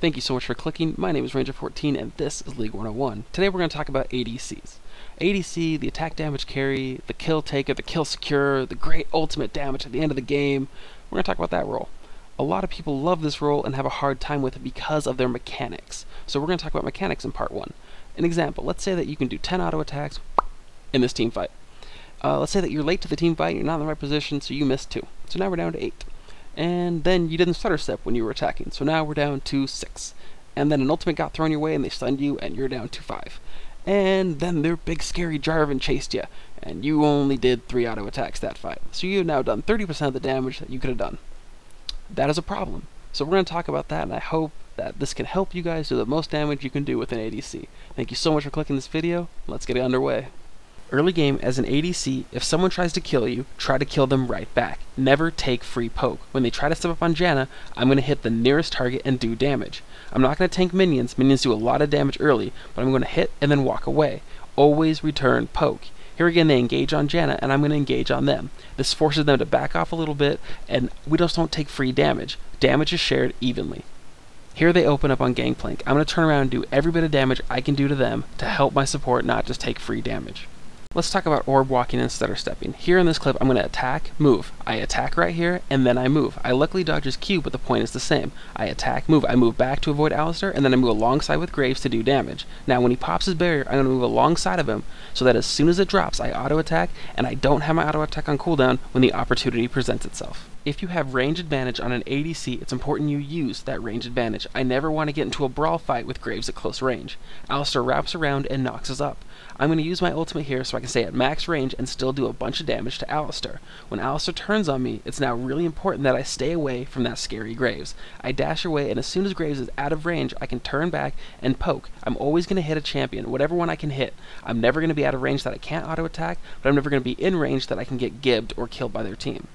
Thank you so much for clicking. My name is Ranger14 and this is League 101. Today we're going to talk about ADCs. ADC, the attack damage carry, the kill taker, the kill secure, the great ultimate damage at the end of the game. We're going to talk about that role. A lot of people love this role and have a hard time with it because of their mechanics. So we're going to talk about mechanics in part 1. An example, let's say that you can do 10 auto attacks in this team fight. Let's say that you're late to the team fight, you're not in the right position, so you missed 2. So now we're down to 8. And then you didn't stutter step when you were attacking, so now we're down to 6. And then an ultimate got thrown your way and they stunned you and you're down to 5. And then their big scary Jarvan chased you, and you only did 3 auto attacks that fight. So you've now done 30% of the damage that you could have done. That is a problem. So we're going to talk about that, and I hope that this can help you guys do the most damage you can do with an ADC. Thank you so much for clicking this video. Let's get it underway. Early game, as an ADC, if someone tries to kill you, try to kill them right back. Never take free poke. When they try to step up on Janna, I'm going to hit the nearest target and do damage. I'm not going to tank minions. Minions do a lot of damage early, but I'm going to hit and then walk away. Always return poke. Here again, they engage on Janna, and I'm going to engage on them. This forces them to back off a little bit, and we just don't take free damage. Damage is shared evenly. Here they open up on Gangplank. I'm going to turn around and do every bit of damage I can do to them to help my support not just take free damage. Let's talk about orb walking and stutter stepping. Here in this clip, I'm going to attack, move. I attack right here, and then I move. I luckily dodge his Q, but the point is the same. I attack, move. I move back to avoid Alistar, and then I move alongside with Graves to do damage. Now, when he pops his barrier, I'm going to move alongside of him, so that as soon as it drops, I auto-attack, and I don't have my auto-attack on cooldown when the opportunity presents itself. If you have range advantage on an ADC, it's important you use that range advantage. I never want to get into a brawl fight with Graves at close range. Alistar wraps around and knocks us up. I'm going to use my ultimate here so I can stay at max range and still do a bunch of damage to Alistar. When Alistar turns on me, it's now really important that I stay away from that scary Graves. I dash away, and as soon as Graves is out of range, I can turn back and poke. I'm always going to hit a champion, whatever one I can hit. I'm never going to be out of range that I can't auto-attack, but I'm never going to be in range that I can get gibbed or killed by their team.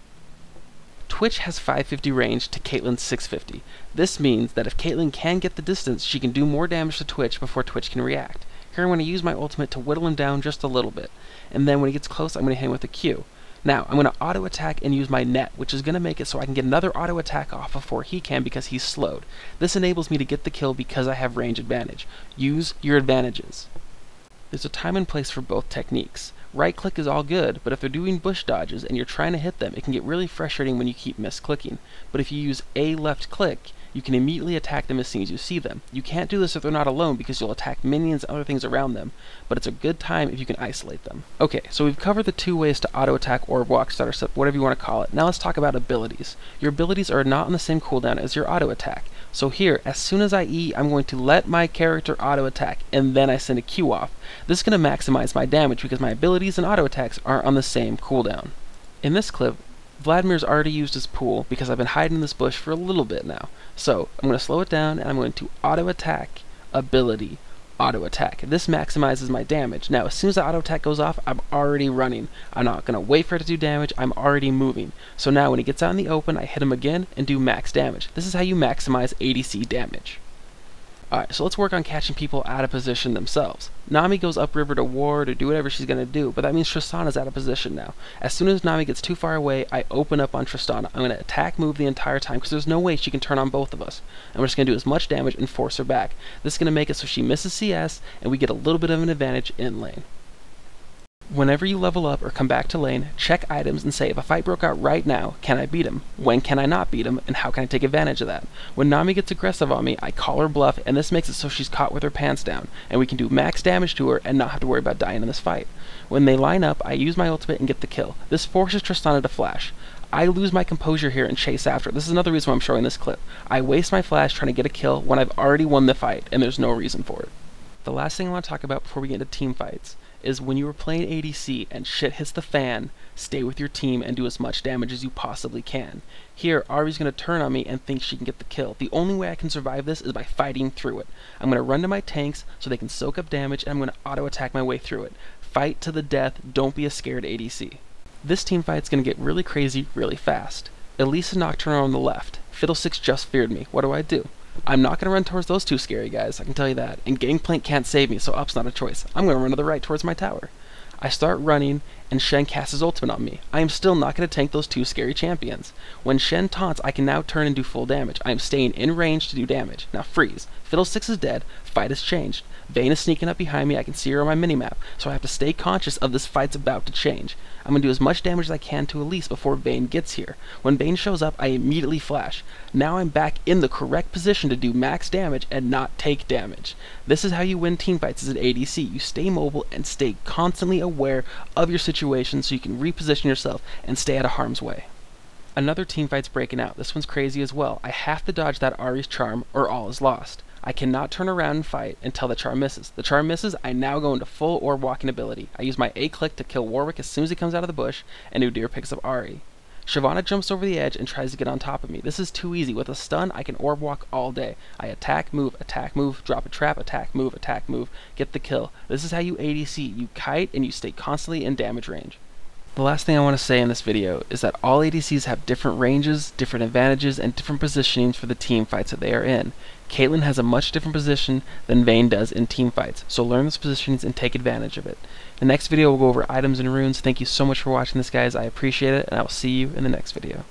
Twitch has 550 range to Caitlyn's 650. This means that if Caitlyn can get the distance, she can do more damage to Twitch before Twitch can react. Here I'm going to use my ultimate to whittle him down just a little bit, and then when he gets close, I'm going to hit him with a Q. Now, I'm going to auto-attack and use my net, which is going to make it so I can get another auto-attack off before he can because he's slowed. This enables me to get the kill because I have range advantage. Use your advantages. There's a time and place for both techniques. Right click is all good, but if they're doing bush dodges and you're trying to hit them, it can get really frustrating when you keep misclicking. But if you use a left click, you can immediately attack them as soon as you see them. You can't do this if they're not alone because you'll attack minions and other things around them, but it's a good time if you can isolate them. Okay, so we've covered the 2 ways to auto-attack, orb walk, stutter step, whatever you want to call it. Now let's talk about abilities. Your abilities are not on the same cooldown as your auto-attack. So here, as soon as I E, I'm going to let my character auto-attack, and then I send a Q off. This is going to maximize my damage because my abilities and auto-attacks aren't on the same cooldown. In this clip, Vladimir's already used his pool because I've been hiding in this bush for a little bit now. So I'm going to slow it down and I'm going to auto-attack, ability, auto-attack. This maximizes my damage. Now as soon as the auto-attack goes off, I'm already running. I'm not going to wait for it to do damage, I'm already moving. So now when he gets out in the open, I hit him again and do max damage. This is how you maximize ADC damage. Alright, so let's work on catching people out of position themselves. Nami goes upriver to ward or do whatever she's going to do, but that means Tristana's out of position now. As soon as Nami gets too far away, I open up on Tristana. I'm going to attack move the entire time because there's no way she can turn on both of us. And we're just going to do as much damage and force her back. This is going to make it so she misses CS and we get a little bit of an advantage in lane. Whenever you level up or come back to lane, check items and say if a fight broke out right now, can I beat him? When can I not beat him? And how can I take advantage of that? When Nami gets aggressive on me, I call her bluff, and this makes it so she's caught with her pants down, and we can do max damage to her and not have to worry about dying in this fight. When they line up, I use my ultimate and get the kill. This forces Tristana to flash. I lose my composure here and chase after. This is another reason why I'm showing this clip. I waste my flash trying to get a kill when I've already won the fight, and there's no reason for it. The last thing I want to talk about before we get into team fights is when you are playing ADC and shit hits the fan, stay with your team and do as much damage as you possibly can. Here, Ari's going to turn on me and think she can get the kill. The only way I can survive this is by fighting through it. I'm going to run to my tanks so they can soak up damage, and I'm going to auto-attack my way through it. Fight to the death, don't be a scared ADC. This team fight's going to get really crazy really fast. Elisa Nocturne on the left. Fiddlesticks just feared me. What do? I'm not going to run towards those 2 scary guys, I can tell you that. And Gangplank can't save me, so up's not a choice. I'm going to run to the right towards my tower. I start running, and Shen casts his ultimate on me. I am still not going to tank those two scary champions. When Shen taunts, I can now turn and do full damage. I am staying in range to do damage. Now freeze. Fiddlesticks is dead. Fight has changed. Vayne is sneaking up behind me. I can see her on my minimap, so I have to stay conscious of this fight's about to change. I'm going to do as much damage as I can to Elise before Vayne gets here. When Vayne shows up, I immediately flash. Now I'm back in the correct position to do max damage and not take damage. This is how you win teamfights as an ADC. You stay mobile and stay constantly aware of your situation so you can reposition yourself and stay out of harm's way. Another teamfight's breaking out. This one's crazy as well. I have to dodge that Ahri's charm or all is lost. I cannot turn around and fight until the charm misses. The charm misses, I now go into full orb walking ability. I use my A click to kill Warwick as soon as he comes out of the bush, and Udyr picks up Ahri. Shyvana jumps over the edge and tries to get on top of me. This is too easy. With a stun, I can orb walk all day. I attack, move, drop a trap, attack, move, get the kill. This is how you ADC. You kite and you stay constantly in damage range. The last thing I want to say in this video is that all ADCs have different ranges, different advantages, and different positionings for the team fights that they are in. Caitlyn has a much different position than Vayne does in team fights, so learn those positionings and take advantage of it. The next video we'll go over items and runes. Thank you so much for watching this, guys. I appreciate it, and I will see you in the next video.